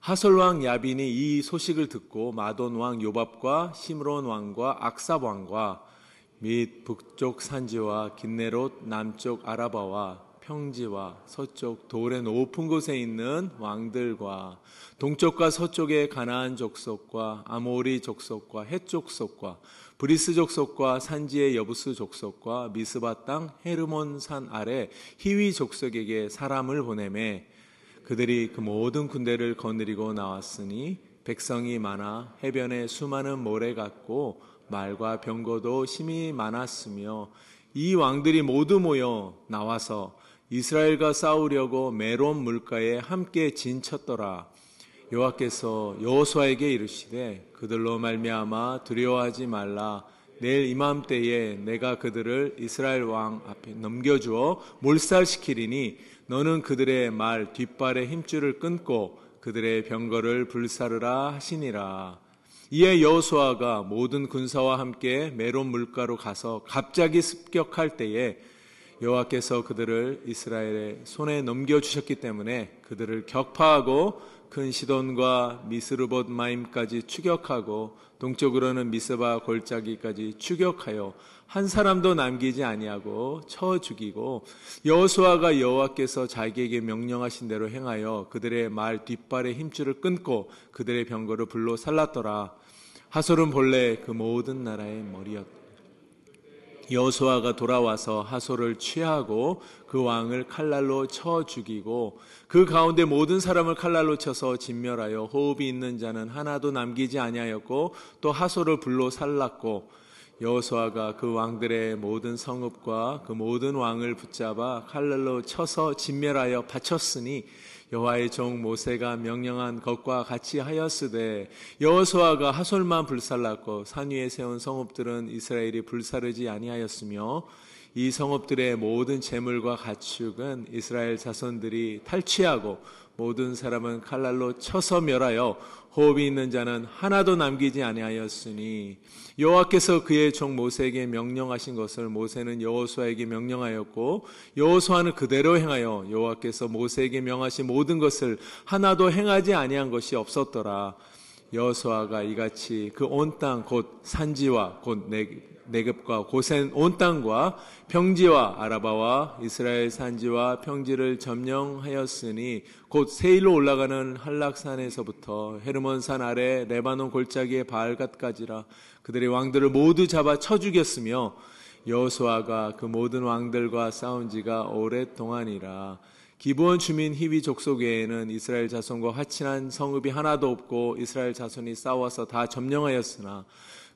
하솔 왕 야빈이 이 소식을 듣고 마돈 왕 요밥과 시므론 왕과 악삽 왕과 및 북쪽 산지와 긴네롯 남쪽 아라바와 평지와 서쪽 돌의 높은 곳에 있는 왕들과 동쪽과 서쪽의 가나안 족속과 아모리 족속과 헷 족속과 브리스 족속과 산지의 여부스 족속과 미스바 땅 헤르몬 산 아래 히위 족속에게 사람을 보내매 그들이 그 모든 군대를 거느리고 나왔으니 백성이 많아 해변에 수많은 모래 같고 말과 병거도 심히 많았으며 이 왕들이 모두 모여 나와서 이스라엘과 싸우려고 메론 물가에 함께 진쳤더라. 여호와께서 여호수아에게 이르시되 그들로 말미암아 두려워하지 말라. 내일 이맘때에 내가 그들을 이스라엘 왕 앞에 넘겨주어 몰살시키리니 너는 그들의 말 뒷발의 힘줄을 끊고 그들의 병거를 불사르라 하시니라. 이에 여호수아가 모든 군사와 함께 메론 물가로 가서 갑자기 습격할 때에 여호와께서 그들을 이스라엘의 손에 넘겨주셨기 때문에 그들을 격파하고 큰 시돈과 미스르봇 마임까지 추격하고 동쪽으로는 미스바 골짜기까지 추격하여 한 사람도 남기지 아니하고 쳐 죽이고 여호수아가 여호와께서 자기에게 명령하신 대로 행하여 그들의 말 뒷발의 힘줄을 끊고 그들의 병거를 불로 살랐더라. 하솔은 본래 그 모든 나라의 머리였다. 여호수아가 돌아와서 하솔을 취하고 그 왕을 칼날로 쳐 죽이고 그 가운데 모든 사람을 칼날로 쳐서 진멸하여 호흡이 있는 자는 하나도 남기지 아니하였고 또 하솔을 불로 살랐고 여호수아가 그 왕들의 모든 성읍과 그 모든 왕을 붙잡아 칼날로 쳐서 진멸하여 바쳤으니 여호와의 종 모세가 명령한 것과 같이 하였으되 여호수아가 하솔만 불살랐고 산 위에 세운 성읍들은 이스라엘이 불사르지 아니하였으며 이 성읍들의 모든 재물과 가축은 이스라엘 자손들이 탈취하고 모든 사람은 칼날로 쳐서 멸하여 호흡이 있는 자는 하나도 남기지 아니하였으니 여호와께서 그의 종 모세에게 명령하신 것을 모세는 여호수아에게 명령하였고 여호수아는 그대로 행하여 여호와께서 모세에게 명하신 모든 것을 하나도 행하지 아니한 것이 없었더라. 여호수아가 이같이 그 온 땅 곧 산지와 곧 네겝과 고센 온 땅과 평지와 아라바와 이스라엘 산지와 평지를 점령하였으니 곧 세일로 올라가는 한락산에서부터 헤르몬산 아래 레바논 골짜기의 바알갓까지라. 그들의 왕들을 모두 잡아 쳐 죽였으며 여호수아가 그 모든 왕들과 싸운 지가 오랫동안이라. 기브온 주민 히위 족속 외에는 이스라엘 자손과 화친한 성읍이 하나도 없고 이스라엘 자손이 싸워서 다 점령하였으나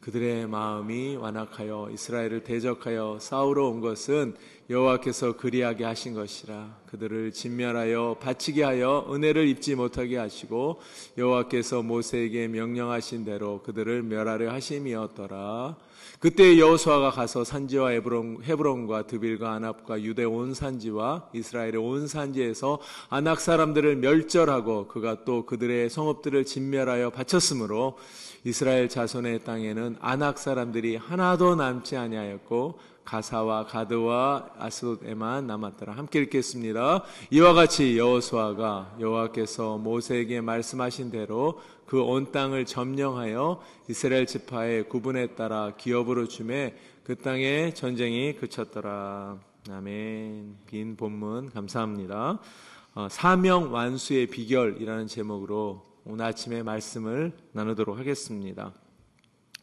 그들의 마음이 완악하여 이스라엘을 대적하여 싸우러 온 것은 여호와께서 그리하게 하신 것이라. 그들을 진멸하여 바치게 하여 은혜를 입지 못하게 하시고 여호와께서 모세에게 명령하신 대로 그들을 멸하려 하심이었더라. 그때 여호수아가 가서 산지와 헤브론과 드빌과 아납과 유대 온 산지와 이스라엘의 온 산지에서 아낙 사람들을 멸절하고 그가 또 그들의 성읍들을 진멸하여 바쳤으므로 이스라엘 자손의 땅에는 아낙 사람들이 하나도 남지 아니하였고 가사와 가드와 아스돗에만 남았더라. 함께 읽겠습니다. 이와 같이 여호수아가 여호와께서 모세에게 말씀하신 대로 그 온 땅을 점령하여 이스라엘 지파의 구분에 따라 기업으로 주매 그 땅에 전쟁이 그쳤더라. 아멘. 긴 본문 감사합니다. 사명 완수의 비결이라는 제목으로 오늘 아침에 말씀을 나누도록 하겠습니다.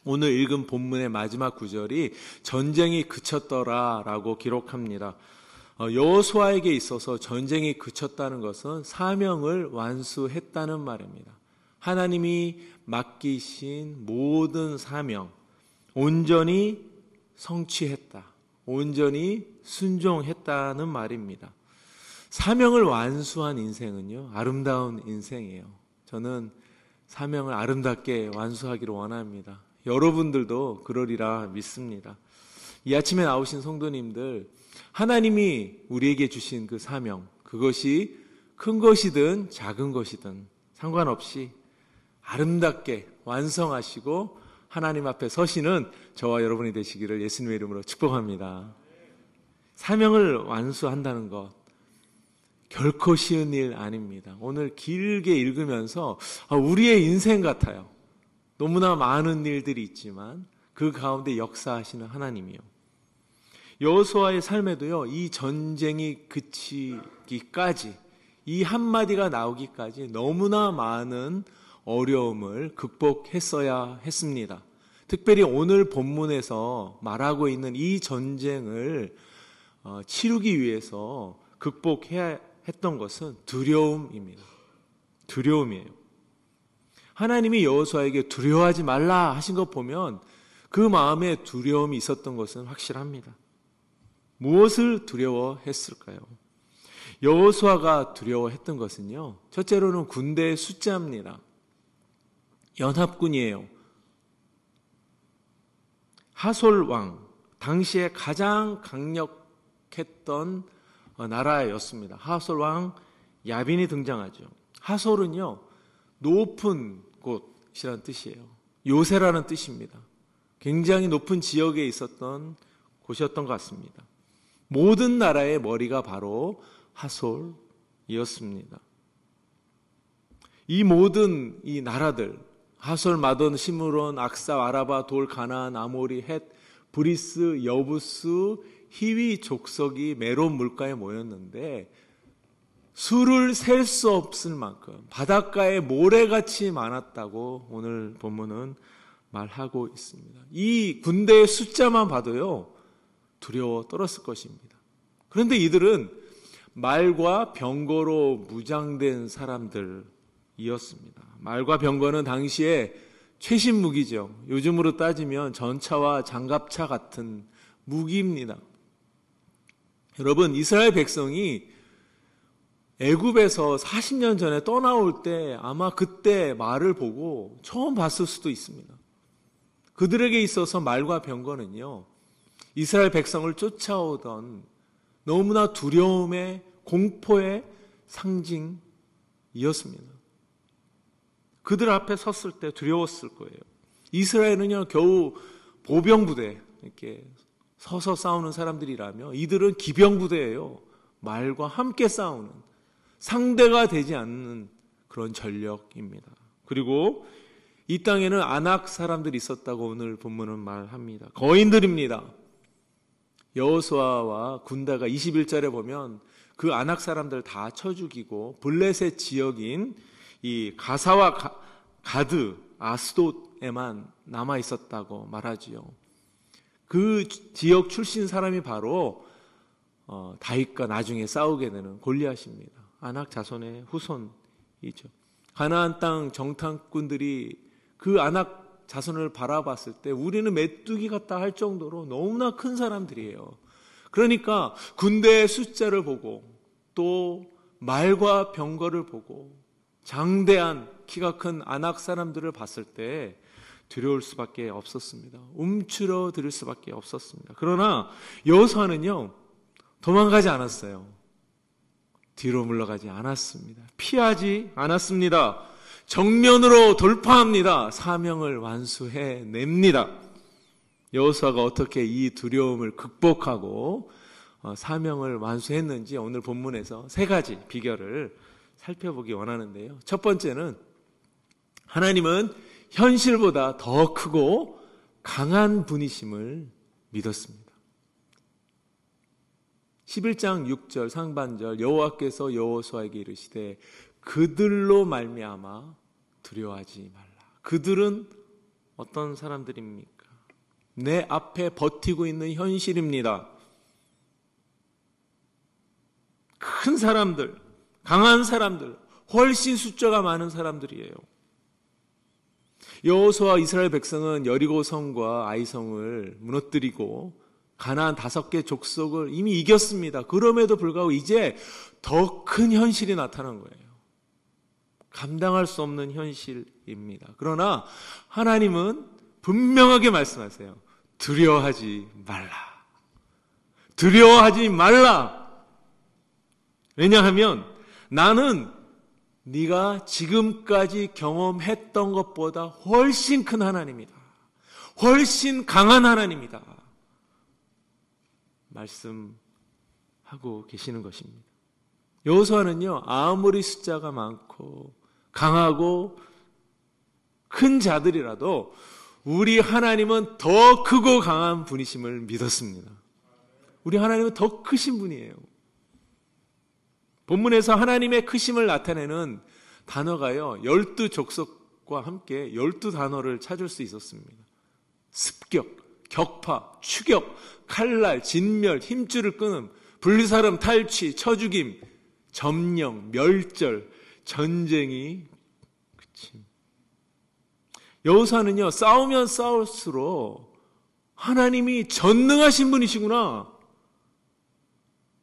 오늘 읽은 본문의 마지막 구절이 전쟁이 그쳤더라라고 기록합니다. 여호수아에게 있어서 전쟁이 그쳤다는 것은 사명을 완수했다는 말입니다. 하나님이 맡기신 모든 사명 온전히 성취했다. 온전히 순종했다는 말입니다. 사명을 완수한 인생은요, 아름다운 인생이에요. 저는 사명을 아름답게 완수하기를 원합니다. 여러분들도 그러리라 믿습니다. 이 아침에 나오신 성도님들, 하나님이 우리에게 주신 그 사명, 그것이 큰 것이든 작은 것이든 상관없이 아름답게 완성하시고 하나님 앞에 서시는 저와 여러분이 되시기를 예수님의 이름으로 축복합니다. 사명을 완수한다는 것, 결코 쉬운 일 아닙니다. 오늘 길게 읽으면서 우리의 인생 같아요. 너무나 많은 일들이 있지만 그 가운데 역사하시는 하나님이요. 여호수아의 삶에도요, 이 전쟁이 그치기까지, 이 한마디가 나오기까지 너무나 많은 어려움을 극복했어야 했습니다. 특별히 오늘 본문에서 말하고 있는 이 전쟁을 치르기 위해서 극복해야 했던 것은 두려움입니다. 두려움이에요. 하나님이 여호수아에게 두려워하지 말라 하신 것 보면 그 마음에 두려움이 있었던 것은 확실합니다. 무엇을 두려워했을까요? 여호수아가 두려워했던 것은요, 첫째로는 군대의 숫자입니다. 연합군이에요. 하솔 왕, 당시에 가장 강력했던 나라였습니다. 하솔 왕 야빈이 등장하죠. 하솔은요, 높은 곳이라는 뜻이에요. 요새라는 뜻입니다. 굉장히 높은 지역에 있었던 곳이었던 것 같습니다. 모든 나라의 머리가 바로 하솔이었습니다. 이 모든 이 나라들, 하솔, 마돈, 시므론, 악사, 아라바, 돌, 가나안, 아모리, 헷, 브리스, 여부스, 히위 족속이 메론 물가에 모였는데 수를 셀 수 없을 만큼 바닷가에 모래같이 많았다고 오늘 본문은 말하고 있습니다. 이 군대의 숫자만 봐도요, 두려워 떨었을 것입니다. 그런데 이들은 말과 병거로 무장된 사람들이었습니다. 말과 병거는 당시에 최신 무기죠. 요즘으로 따지면 전차와 장갑차 같은 무기입니다. 여러분, 이스라엘 백성이 애굽에서 40년 전에 떠나올 때 아마 그때 말을 보고 처음 봤을 수도 있습니다. 그들에게 있어서 말과 병거는요, 이스라엘 백성을 쫓아오던 너무나 두려움의, 공포의 상징이었습니다. 그들 앞에 섰을 때 두려웠을 거예요. 이스라엘은요, 겨우 보병부대, 이렇게 서서 싸우는 사람들이라며 이들은 기병부대예요. 말과 함께 싸우는, 상대가 되지 않는 그런 전력입니다. 그리고 이 땅에는 아낙 사람들이 있었다고 오늘 본문은 말합니다. 거인들입니다. 여호수아와 군대가 21절에 보면 그 아낙 사람들 다 쳐 죽이고 블레셋 지역인 이 가사와 가드, 아스돗에만 남아 있었다고 말하지요. 그 지역 출신 사람이 바로 다윗과 나중에 싸우게 되는 골리앗입니다. 아낙 자손의 후손이죠. 가나안 땅 정탐꾼들이 그 아낙 자손을 바라봤을 때 우리는 메뚜기 같다 할 정도로 너무나 큰 사람들이에요. 그러니까 군대의 숫자를 보고 또 말과 병거를 보고 장대한 키가 큰 아낙 사람들을 봤을 때 두려울 수밖에 없었습니다. 움츠러들 수밖에 없었습니다. 그러나 여호수아는요, 도망가지 않았어요. 뒤로 물러가지 않았습니다. 피하지 않았습니다. 정면으로 돌파합니다. 사명을 완수해냅니다. 여호수아가 어떻게 이 두려움을 극복하고 사명을 완수했는지 오늘 본문에서 세 가지 비결을 살펴보기 원하는데요. 첫 번째는 하나님은 현실보다 더 크고 강한 분이심을 믿었습니다. 11장 6절 상반절, 여호와께서 여호수아에게 이르시되 그들로 말미암아 두려워하지 말라. 그들은 어떤 사람들입니까? 내 앞에 버티고 있는 현실입니다. 큰 사람들, 강한 사람들, 훨씬 숫자가 많은 사람들이에요. 여호수아와 이스라엘 백성은 여리고 성과 아이 성을 무너뜨리고 가나안 5개 족속을 이미 이겼습니다. 그럼에도 불구하고 이제 더 큰 현실이 나타난 거예요. 감당할 수 없는 현실입니다. 그러나 하나님은 분명하게 말씀하세요. 두려워하지 말라. 두려워하지 말라. 왜냐하면 나는 네가 지금까지 경험했던 것보다 훨씬 큰 하나님이다. 훨씬 강한 하나님이다. 말씀하고 계시는 것입니다. 여호수아는요, 아무리 숫자가 많고 강하고 큰 자들이라도 우리 하나님은 더 크고 강한 분이심을 믿었습니다. 우리 하나님은 더 크신 분이에요. 본문에서 하나님의 크심을 나타내는 단어가요, 12족속과 함께 12단어를 찾을 수 있었습니다. 습격, 격파, 추격, 칼날, 진멸, 힘줄을 끊음, 불사름, 탈취, 쳐죽임, 점령, 멸절, 전쟁이 그침. 여호수아는요, 싸우면 싸울수록 하나님이 전능하신 분이시구나,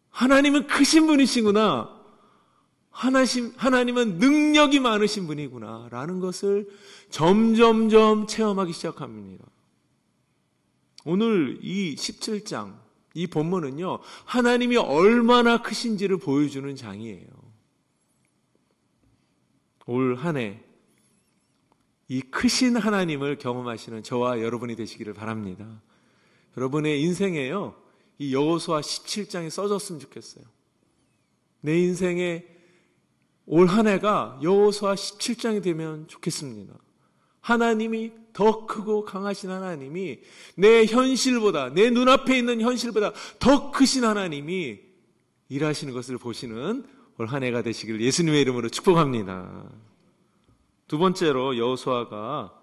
하나님은 크신 분이시구나, 하나님은 능력이 많으신 분이구나 라는 것을 점점점 체험하기 시작합니다. 오늘 이 17장, 이 본문은요, 하나님이 얼마나 크신지를 보여주는 장이에요. 올 한 해 이 크신 하나님을 경험하시는 저와 여러분이 되시기를 바랍니다. 여러분의 인생에요, 이 여호수아 17장이 써졌으면 좋겠어요. 내 인생에 올 한 해가 여호수아 17장이 되면 좋겠습니다. 하나님이 더 크고 강하신 하나님이 내 현실보다, 내 눈앞에 있는 현실보다 더 크신 하나님이 일하시는 것을 보시는 올 한 해가 되시길 예수님의 이름으로 축복합니다. 두 번째로 여호수아가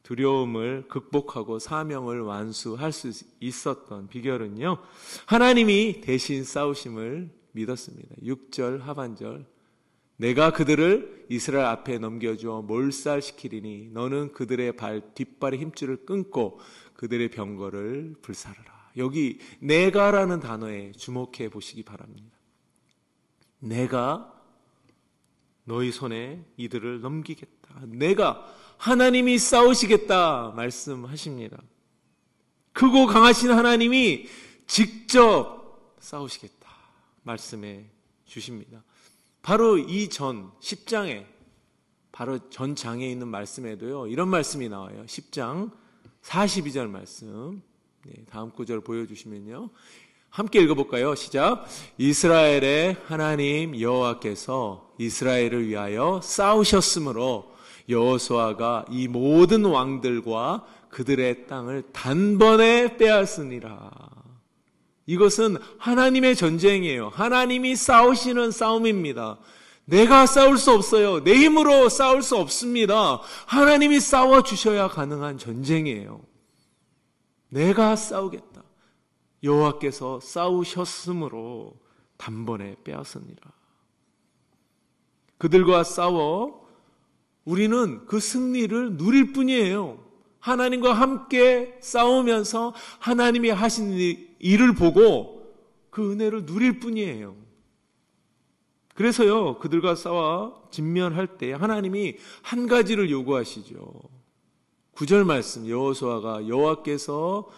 두려움을 극복하고 사명을 완수할 수 있었던 비결은요, 하나님이 대신 싸우심을 믿었습니다. 6절 하반절, 내가 그들을 이스라엘 앞에 넘겨주어 몰살시키리니 너는 그들의 뒷발의 힘줄을 끊고 그들의 병거를 불사르라. 여기 내가라는 단어에 주목해 보시기 바랍니다. 내가 너희 손에 이들을 넘기겠다. 내가, 하나님이 싸우시겠다 말씀하십니다. 크고 강하신 하나님이 직접 싸우시겠다 말씀해 주십니다. 바로 이 전 10장에, 바로 전 장에 있는 말씀에도요, 이런 말씀이 나와요. 10장 42절 말씀. 다음 구절 보여주시면요, 함께 읽어볼까요? 시작. 이스라엘의 하나님 여호와께서 이스라엘을 위하여 싸우셨으므로 여호수아가 이 모든 왕들과 그들의 땅을 단번에 빼앗으니라. 이것은 하나님의 전쟁이에요. 하나님이 싸우시는 싸움입니다. 내가 싸울 수 없어요. 내 힘으로 싸울 수 없습니다. 하나님이 싸워주셔야 가능한 전쟁이에요. 내가 싸우겠다. 여호와께서 싸우셨으므로 단번에 빼앗으니라. 그들과 싸워 우리는 그 승리를 누릴 뿐이에요. 하나님과 함께 싸우면서 하나님이 하신 일을 보고 그 은혜를 누릴 뿐이에요. 그래서요, 그들과 싸워 진면할 때 하나님이 한 가지를 요구하시죠. 9절 말씀, 여호수아가 여호와께서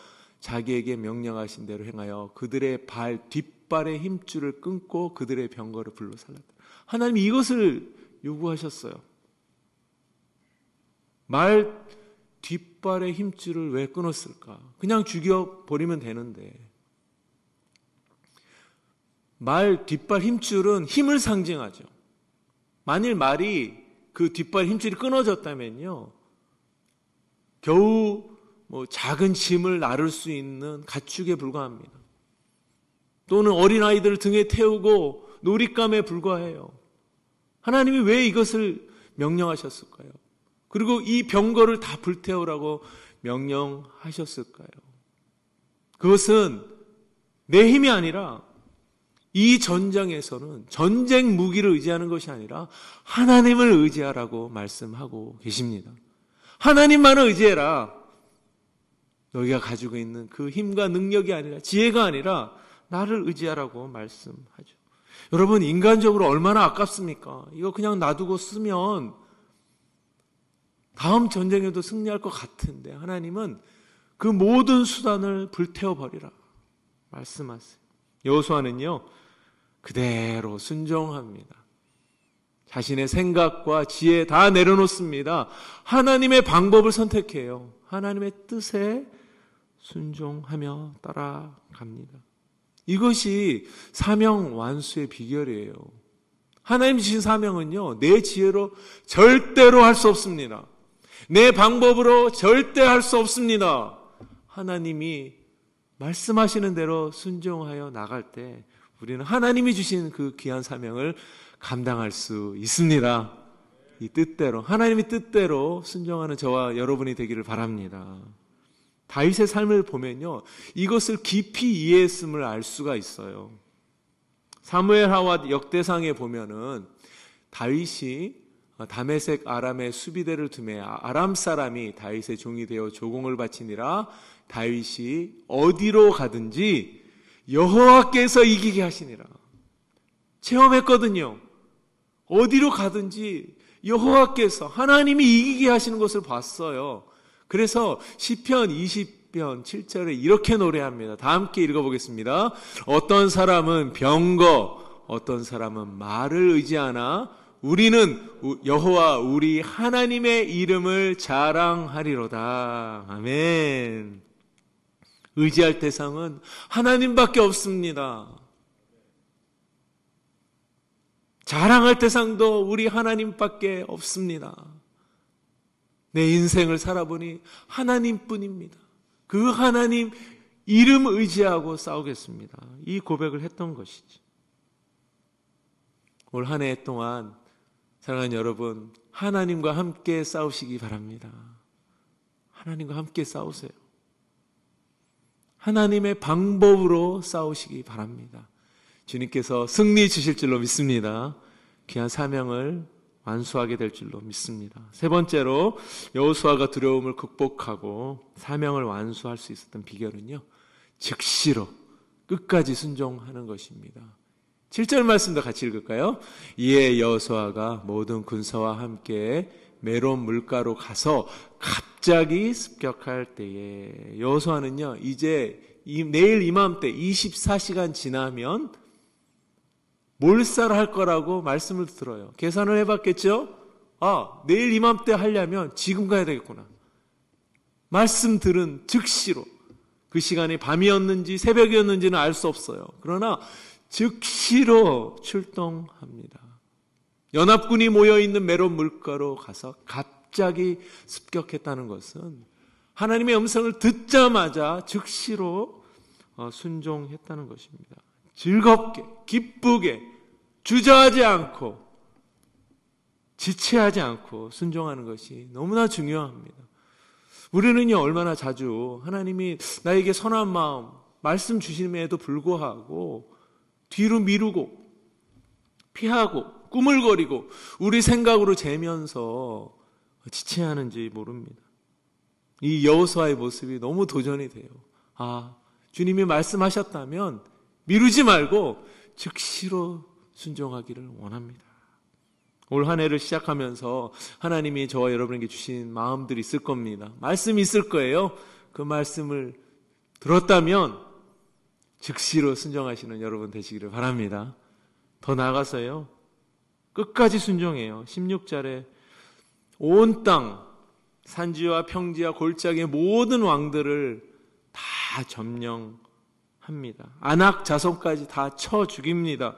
자기에게 명령하신 대로 행하여 그들의 뒷발의 힘줄을 끊고 그들의 병거를 불로 살랐다. 하나님이 이것을 요구하셨어요. 말 뒷발의 힘줄을 왜 끊었을까? 그냥 죽여버리면 되는데. 말 뒷발 힘줄은 힘을 상징하죠. 만일 말이 그 뒷발 힘줄이 끊어졌다면요, 겨우 작은 짐을 나를 수 있는 가축에 불과합니다. 또는 어린아이들을 등에 태우고 놀잇감에 불과해요. 하나님이 왜 이것을 명령하셨을까요? 그리고 이 병거를 다 불태우라고 명령하셨을까요? 그것은 내 힘이 아니라, 이 전장에서는 전쟁 무기를 의지하는 것이 아니라 하나님을 의지하라고 말씀하고 계십니다. 하나님만을 의지해라. 너희가 가지고 있는 그 힘과 능력이 아니라, 지혜가 아니라 나를 의지하라고 말씀하죠. 여러분, 인간적으로 얼마나 아깝습니까? 이거 그냥 놔두고 쓰면 다음 전쟁에도 승리할 것 같은데 하나님은 그 모든 수단을 불태워버리라 말씀하세요. 여호수아는요, 그대로 순종합니다. 자신의 생각과 지혜 다 내려놓습니다. 하나님의 방법을 선택해요. 하나님의 뜻에 순종하며 따라갑니다. 이것이 사명 완수의 비결이에요. 하나님 주신 사명은요, 내 지혜로 절대로 할 수 없습니다. 내 방법으로 절대 할 수 없습니다. 하나님이 말씀하시는 대로 순종하여 나갈 때 우리는 하나님이 주신 그 귀한 사명을 감당할 수 있습니다. 이 뜻대로, 하나님의 뜻대로 순종하는 저와 여러분이 되기를 바랍니다. 다윗의 삶을 보면요, 이것을 깊이 이해했음을 알 수가 있어요. 사무엘하와 역대상에 보면은 다윗이 다메섹 아람의 수비대를 두매 아람 사람이 다윗의 종이 되어 조공을 바치니라. 다윗이 어디로 가든지 여호와께서 이기게 하시니라. 체험했거든요. 어디로 가든지 여호와께서, 하나님이 이기게 하시는 것을 봤어요. 그래서 시편 20편 7절에 이렇게 노래합니다. 다 함께 읽어보겠습니다. 어떤 사람은 병거, 어떤 사람은 말을 의지하나 우리는 여호와 우리 하나님의 이름을 자랑하리로다. 아멘. 의지할 대상은 하나님밖에 없습니다. 자랑할 대상도 우리 하나님밖에 없습니다. 내 인생을 살아보니 하나님뿐입니다. 그 하나님 이름 의지하고 싸우겠습니다. 이 고백을 했던 것이지. 올 한 해 동안 사랑하는 여러분, 하나님과 함께 싸우시기 바랍니다. 하나님과 함께 싸우세요. 하나님의 방법으로 싸우시기 바랍니다. 주님께서 승리 주실 줄로 믿습니다. 귀한 사명을 완수하게 될 줄로 믿습니다. 세 번째로 여호수아가 두려움을 극복하고 사명을 완수할 수 있었던 비결은요, 즉시로 끝까지 순종하는 것입니다. 7절 말씀도 같이 읽을까요? 이에 여호수아가 모든 군사와 함께 메론 물가로 가서 갑자기 습격할 때에, 여호수아는요 이제 내일 이맘때 24시간 지나면 몰살할 거라고 말씀을 들어요. 계산을 해봤겠죠? 내일 이맘때 하려면 지금 가야 되겠구나. 말씀 들은 즉시로, 그 시간이 밤이었는지 새벽이었는지는 알 수 없어요. 그러나 즉시로 출동합니다. 연합군이 모여있는 메론 물가로 가서 갑자기 습격했다는 것은 하나님의 음성을 듣자마자 즉시로 순종했다는 것입니다. 즐겁게, 기쁘게, 주저하지 않고, 지체하지 않고 순종하는 것이 너무나 중요합니다. 우리는요, 얼마나 자주 하나님이 나에게 선한 마음, 말씀 주심에도 불구하고 뒤로 미루고, 피하고, 꾸물거리고, 우리 생각으로 재면서 지체하는지 모릅니다. 이 여호수아의 모습이 너무 도전이 돼요. 주님이 말씀하셨다면 미루지 말고 즉시로 순종하기를 원합니다. 올 한 해를 시작하면서 하나님이 저와 여러분에게 주신 마음들이 있을 겁니다. 말씀이 있을 거예요. 그 말씀을 들었다면 즉시로 순종하시는 여러분 되시기를 바랍니다. 더 나아가서요, 끝까지 순종해요. 16절에 온 땅, 산지와 평지와 골짜기의 모든 왕들을 다 점령합니다. 안악 자손까지 다 쳐 죽입니다.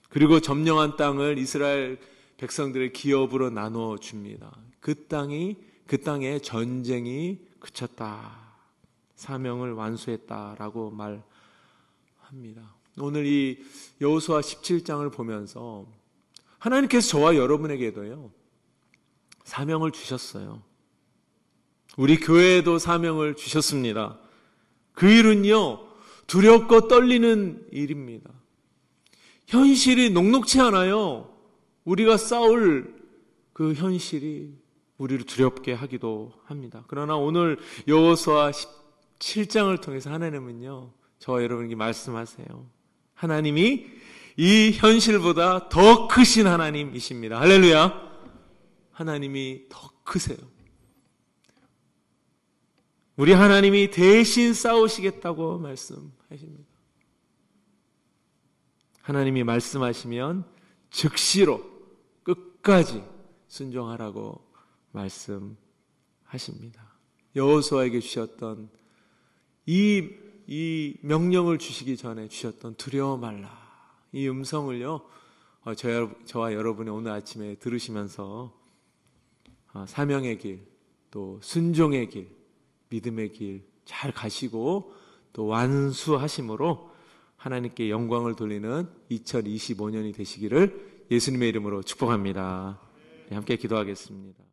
그리고 점령한 땅을 이스라엘 백성들의 기업으로 나누어 줍니다. 그 땅에 전쟁이 그쳤다. 사명을 완수했다라고 말합니다. 오늘 이 여호수아 17장을 보면서 하나님께서 저와 여러분에게도요, 사명을 주셨어요. 우리 교회에도 사명을 주셨습니다. 그 일은요, 두렵고 떨리는 일입니다. 현실이 녹록치 않아요. 우리가 싸울 그 현실이 우리를 두렵게 하기도 합니다. 그러나 오늘 여호수아 17장을 통해서 하나님은요, 저와 여러분에게 말씀하세요. 하나님이 이 현실보다 더 크신 하나님이십니다. 할렐루야. 하나님이 더 크세요. 우리 하나님이 대신 싸우시겠다고 말씀하십니다. 하나님이 말씀하시면 즉시로 끝까지 순종하라고 말씀하십니다. 여호수아에게 주셨던 이 명령을 주시기 전에 주셨던 두려워 말라, 이 음성을요, 저와 여러분이 오늘 아침에 들으시면서 사명의 길, 또 순종의 길, 믿음의 길 잘 가시고 또 완수하심으로 하나님께 영광을 돌리는 2025년이 되시기를 예수님의 이름으로 축복합니다. 함께 기도하겠습니다.